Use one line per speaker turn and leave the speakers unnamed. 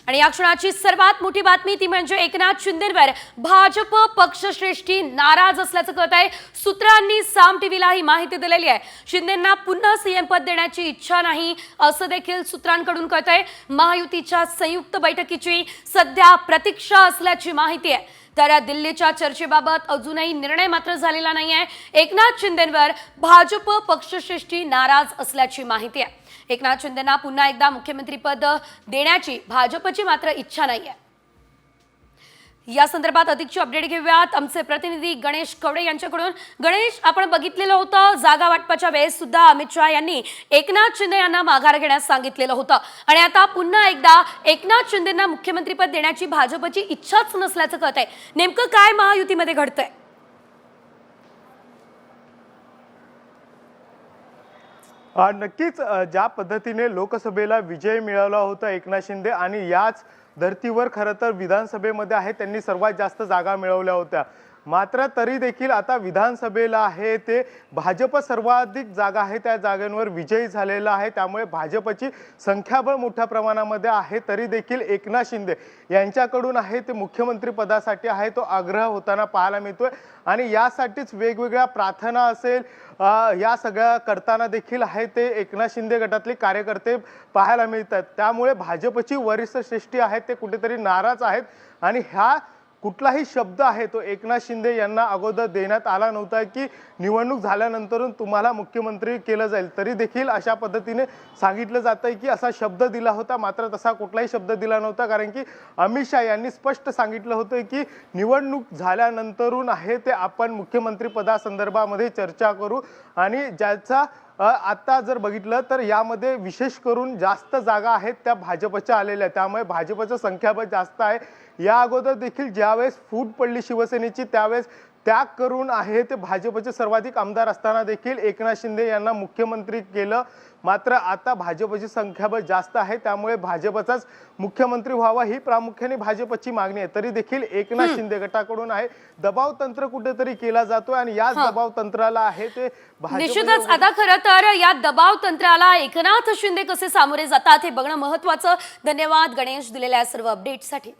आणि या क्षणाची सर्वात मोठी बातमी ती म्हणजे एकनाथ शिंदेंवर भाजप पक्षश्रेष्ठी नाराज असल्याचं कळत आहे। सूत्रांनी साम टीव्हीला ही माहिती दिलेली आहे। शिंदेंना पुन्हा सीएम पद देण्याची इच्छा नाही असं देखील सूत्रांकडून कळत आहे। महायुतीच्या संयुक्त बैठकीची सध्या प्रतीक्षा असल्याची माहिती आहे। तर दिल्लीच्या चर्चेबाबत अजूनही निर्णय मात्र झालेला नाहीये। एकनाथ शिंदेंवर भाजप पक्षश्रेष्ठी नाराज असल्याची माहिती आहे। एकनाथ शिंदेंना पुन्हा एकदा मुख्यमंत्री पद देण्याची भाजपची मात्र इच्छा नाहीये। या संदर्भात अधिकची अपडेट घेऊयात आमचे प्रतिनिधी गणेश कवडे यांच्याकडून। गणेश, आपण बघितलेलं होतं जागा वाटपाच्या वेळेस सुद्धा अमित शहा यांनी एकनाथ शिंदे यांना माघार घेण्यास सांगितलेलं होतं आणि आता पुन्हा एकदा एकनाथ शिंदेंना मुख्यमंत्रीपद देण्याची भाजपची इच्छाच नसल्याचं कळतंय। नेमकं काय महायुतीमध्ये घडतंय?
नक्कीच ज्या पद्धतीने लोकसभेला विजय मिळवला होता एकनाथ शिंदे आणि याच धर्तीवर खरं तर विधानसभेमध्ये आहे त्यांनी सर्वात जास्त जागा मिळवल्या होत्या। मात्र तरी देखील आता विधानसभेला आहे ते भाजप सर्वाधिक जागा आहे त्या जागांवर विजयी झालेला आहे। त्यामुळे भाजपची संख्याबळ मोठ्या प्रमाणामध्ये आहे। तरी देखील एकनाथ शिंदे यांच्याकडून आहे ते मुख्यमंत्री पदासाठी आहे तो आग्रह होताना पाहायला मिळतोय आणि यासाठीच वेगवेगळ्या प्रार्थना असेल या सगळ्या करताना देखील आहे ते एकनाथ शिंदे गटातले कार्यकर्ते पाहायला मिळतात। त्यामुळे भाजपची वरिष्ठ श्रेष्ठी आहे ते कुठेतरी नाराज आहेत आणि ह्या कुठलाही शब्द आहे तो एकनाथ शिंदे यांना अगोदर देण्यात आला नव्हता की निवडणूक झाल्यानंतर तुम्हाला मुख्यमंत्री केलं जाईल। तरी देखील अशा पद्धतीने सांगितलं जातंय की असा शब्द दिला होता, मात्र तसा कुठलाही शब्द दिला नव्हता। कारण की अमित शहा यांनी स्पष्ट सांगितलं होतं की निवडणूक झाल्यानंतरून आहे ते आपण मुख्यमंत्री पदासंदर्भामध्ये चर्चा करू आणि ज्याचा आता जर बघितलं तर यामध्ये विशेष करून जास्त जागा आहेत त्या भाजपच्या आलेल्या, त्यामुळे भाजपचं संख्याबळ जास्त आहे। या अगोदर देखील ज्यावेळेस फूट पडली शिवसेनेची त्यावेळेस त्याग करून आहे ते भाजपचे सर्वाधिक आमदार असताना देखील एकनाथ शिंदे यांना मुख्यमंत्री केलं। मात्र आता भाजपची संख्याबळ जास्त आहे त्यामुळे भाजपचाच मुख्यमंत्री व्हावा ही प्रामुख्याने भाजपची मागणी आहे। तरी देखील एकनाथ शिंदे गटाकडून आहे दबाव तंत्र कुठेतरी केला जातोय आणि याच दबाव तंत्राला आहे ते
निश्चितच आता खरं तर या दबाव तंत्राला एकनाथ शिंदे कसे सामोरे जातात हे बघणं महत्त्वाचं। धन्यवाद गणेश दिलेल्या सर्व अपडेट्ससाठी।